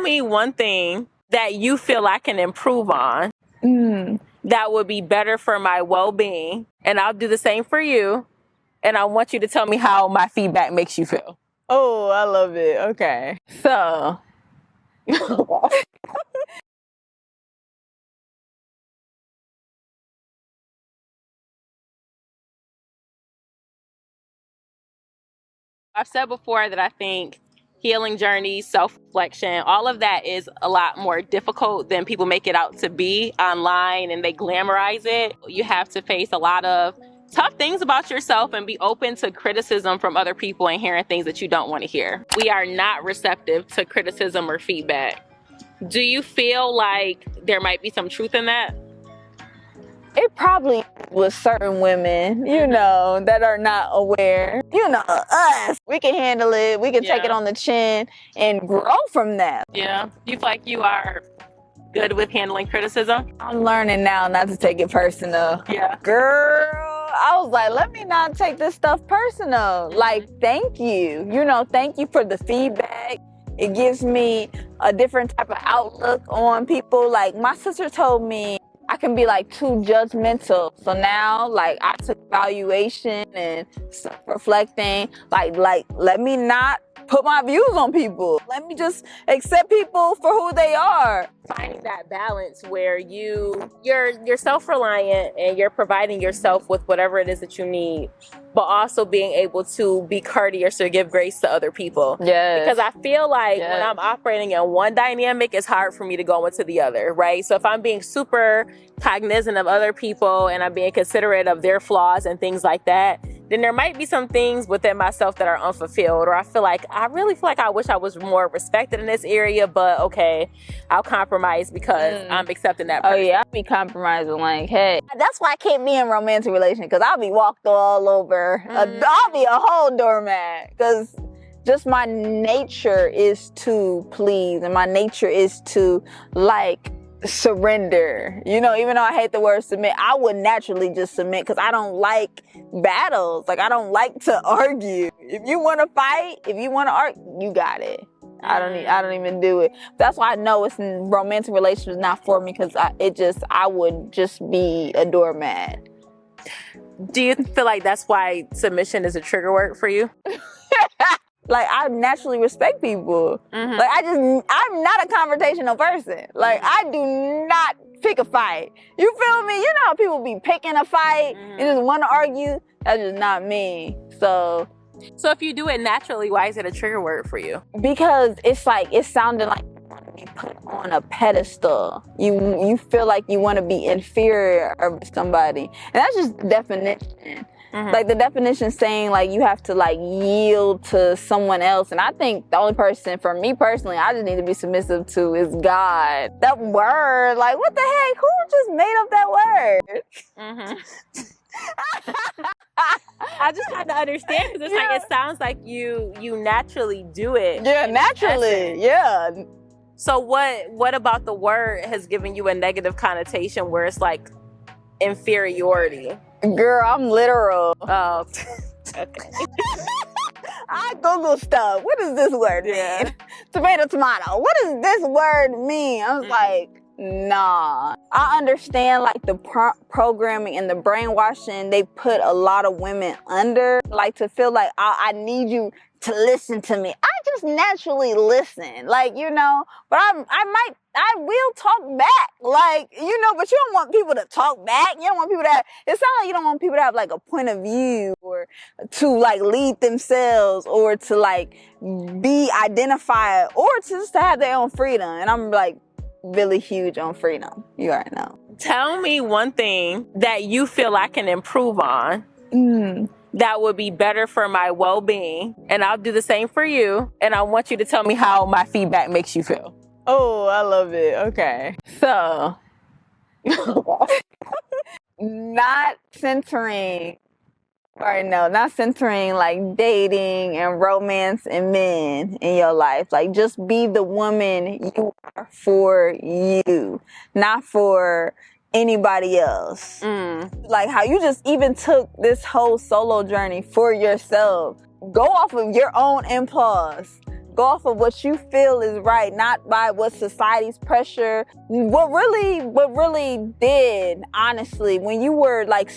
me one thing that you feel I can improve on that would be better for my well-being, and I'll do the same for you, and I want you to tell me how my feedback makes you feel. Oh, I love it. Okay. So I've said before that I think healing journey, self-reflection, all of that is a lot more difficult than people make it out to be online and they glamorize it. You have to face a lot of tough things about yourself and be open to criticism from other people and hearing things that you don't want to hear. We are not receptive to criticism or feedback. Do you feel like there might be some truth in that? it probably was certain women, you know, that are not aware. You know, us, we can handle it. We can take it on the chin and grow from that. Yeah. Do you feel like you are good with handling criticism? I'm learning now not to take it personal. Yeah. Girl, I was like, let me not take this stuff personal. Like, thank you. You know, thank you for the feedback. It gives me a different type of outlook on people. Like, my sister told me I can be like too judgmental. So now, like, I took evaluation and self-reflecting. Like, let me not put my views on people. Let me just accept people for who they are. Finding that balance where you're self-reliant and you're providing yourself with whatever it is that you need, but also being able to be courteous or give grace to other people. Yes. Because I feel like when I'm operating in one dynamic, it's hard for me to go into the other, right? So if I'm being super cognizant of other people and I'm being considerate of their flaws and things like that, then there might be some things within myself that are unfulfilled, or I really feel like I wish I was more respected in this area, but okay, I'll compromise because I'm accepting that person. Oh yeah, I'll be compromising like, hey. That's why I can't be in romantic relations, because I'll be walked all over. I'll be a whole doormat, because just my nature is to please, and my nature is to, like, surrender. You know, even though I hate the word submit, I would naturally just submit because I don't like battles. Like, I don't like to argue. If you want to fight, if you want to argue, you got it. I don't even do it. That's why I know it's in romantic relationships not for me, because I would just be a doormat. Do you feel like that's why submission is a trigger word for you? Like, I naturally respect people. Like, I'm not a confrontational person. Like, I do not pick a fight. You feel me? You know how people be picking a fight and just want to argue? That's just not me. So if you do it naturally, why is it a trigger word for you? Because it's like, it sounded like you want to be put on a pedestal. You feel like you want to be inferior over somebody. And that's just definition. Like, the definition saying, like, you have to, like, yield to someone else. And I think the only person, for me personally, I just need to be submissive to is God. That word, like, what the heck? Who just made up that word? I just had to understand, because it's like, it sounds like you naturally do it. Yeah, naturally. Yeah. So what about the word has given you a negative connotation where it's like inferiority? Girl, I'm literal. Oh, okay. I Google stuff. What does this word mean? Tomato. What does this word mean? I was like, nah. I understand, like, the programming and the brainwashing they put a lot of women under. Like, to feel like, I need you to listen to me. I just naturally listen. Like, you know, but I will talk back. Like, you know, but you don't want people to talk back. You don't want people to have, it sounds like you don't want people to have, like, a point of view, or to, like, lead themselves, or to, like, be identified, or to just have their own freedom. And I'm, like, really huge on freedom. You already know. Tell me one thing that you feel I can improve on that would be better for my well-being, and I'll do the same for you, and I want you to tell me how my feedback makes you feel. Oh, I love it. Okay. So, not centering like dating and romance and men in your life. Like, just be the woman you are for you, not for anybody else. Like, how you just even took this whole solo journey for yourself. Go off of your own impulse. Go off of what you feel is right, not by what society's pressure. What really did, honestly, when you were like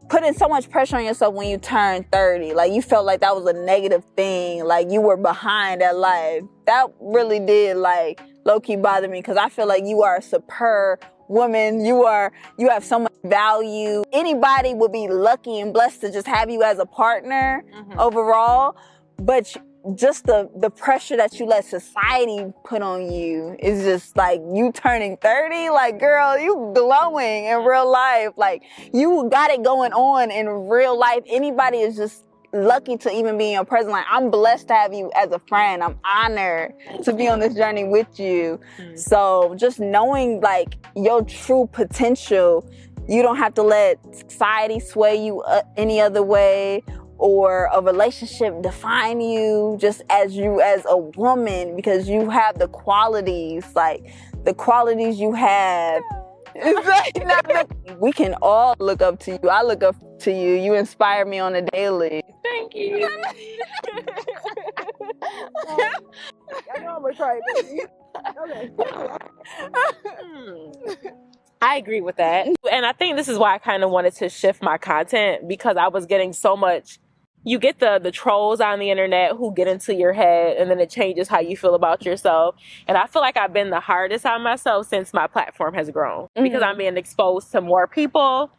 putting so much pressure on yourself when you turned 30, like you felt like that was a negative thing, like you were behind at life. That really did like low-key bother me, because I feel like you are a superb woman. You have so much value. Anybody would be lucky and blessed to just have you as a partner overall, but just the pressure that you let society put on you is just like, you turning 30, like, girl, you glowing in real life. Like, you got it going on in real life. Anybody is just lucky to even be in your presence. Like, I'm blessed to have you as a friend. I'm honored to be on this journey with you. So just knowing like your true potential, you don't have to let society sway you any other way, or a relationship define you just as you as a woman, because you have the qualities, like the qualities you have. It's like, we can all look up to you. I look up to you. You inspire me on a daily. Thank you. I know I'm gonna try it. I agree with that. And I think this is why I kind of wanted to shift my content, because I was getting so much. You get the trolls on the internet who get into your head, and then it changes how you feel about yourself. And I feel like I've been the hardest on myself since my platform has grown, because I'm being exposed to more people,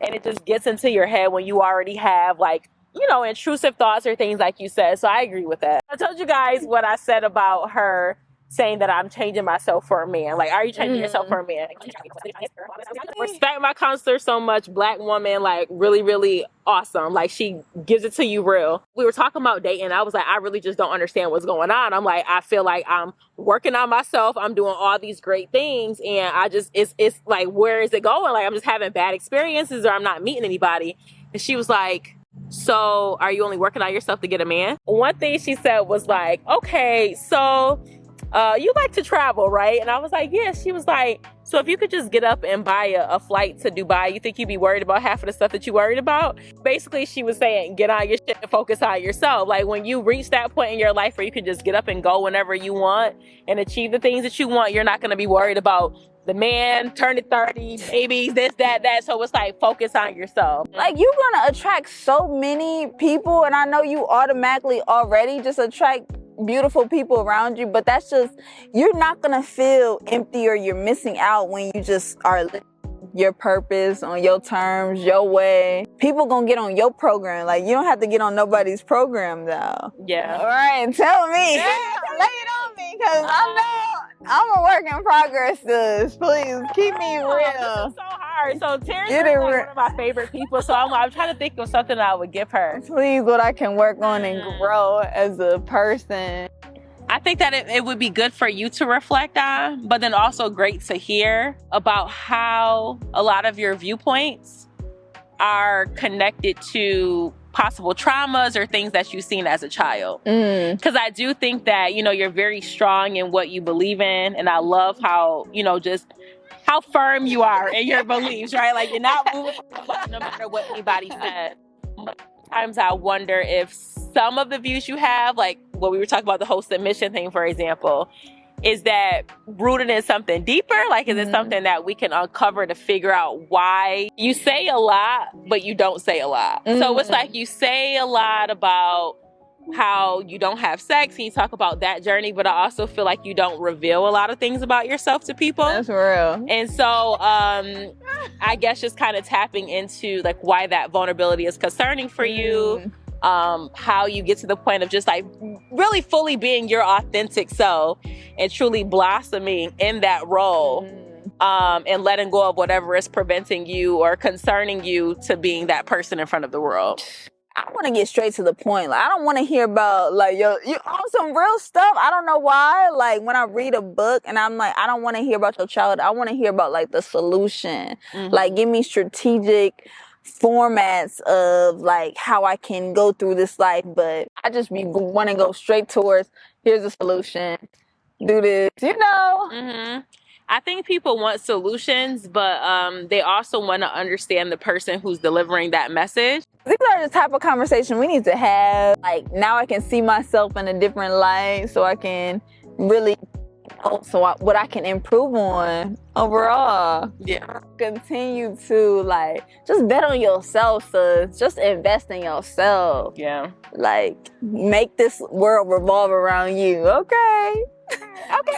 and it just gets into your head when you already have like, you know, intrusive thoughts or things like you said. So I agree with that. I told you guys what I said about her saying that I'm changing myself for a man. Like, are you changing yourself for a man? Respect my counselor so much. Black woman, like, really, really awesome. Like, she gives it to you real. We were talking about dating. I was like, I really just don't understand what's going on. I'm like, I feel like I'm working on myself. I'm doing all these great things. And I just, it's like, where is it going? Like, I'm just having bad experiences, or I'm not meeting anybody. And she was like, so are you only working on yourself to get a man? One thing she said was like, okay, so you like to travel, right? And I was like, yeah. She was like, so if you could just get up and buy a flight to Dubai, you think you'd be worried about half of the stuff that you worried about? Basically, she was saying, get on your shit and focus on yourself. Like, when you reach that point in your life where you can just get up and go whenever you want and achieve the things that you want, you're not going to be worried about the man turning 30, babies, this, that. So it's like, focus on yourself. Like, you're gonna attract so many people, and I know you automatically already just attract beautiful people around you, but that's just, you're not gonna feel empty or you're missing out when you just are living your purpose on your terms, your way. People gonna get on your program. Like, you don't have to get on nobody's program though. Yeah. All right, tell me. Yeah, lay it on me, because I know I'm a work in progress, sis. Please keep me real. This is so hard. So Terrence is like one of my favorite people. So I'm trying to think of something I would give her. Please, what I can work on and grow as a person. I think that it would be good for you to reflect on, but then also great to hear about how a lot of your viewpoints are connected to possible traumas or things that you've seen as a child. Because I do think that, you know, you're very strong in what you believe in. And I love how, you know, just how firm you are in your beliefs, right? Like, you're not moving no matter what anybody said. Sometimes I wonder if some of the views you have, like what we were talking about, the whole submission thing, for example, is that rooted in something deeper? Like, is it something that we can uncover to figure out why you say a lot, but you don't say a lot? So it's like, you say a lot about how you don't have sex, and you talk about that journey, but I also feel like you don't reveal a lot of things about yourself to people. That's real. And so I guess just kind of tapping into like why that vulnerability is concerning for you, how you get to the point of just like really fully being your authentic self and truly blossoming in that role, and letting go of whatever is preventing you or concerning you to being that person in front of the world. I want to get straight to the point. Like, I don't want to hear about like you on some real stuff. I don't know why. Like, when I read a book and I'm like, I don't want to hear about your childhood. I want to hear about like the solution. Like, give me strategic formats of like how I can go through this life. But I just want to go straight towards, here's a solution. Do this, you know. I think people want solutions, but they also want to understand the person who's delivering that message. These are the type of conversation we need to have. Like, now I can see myself in a different light, so I can really what I can improve on overall. Yeah. Continue to like just bet on yourself, so just invest in yourself. Yeah. Like, make this world revolve around you. Okay. Okay.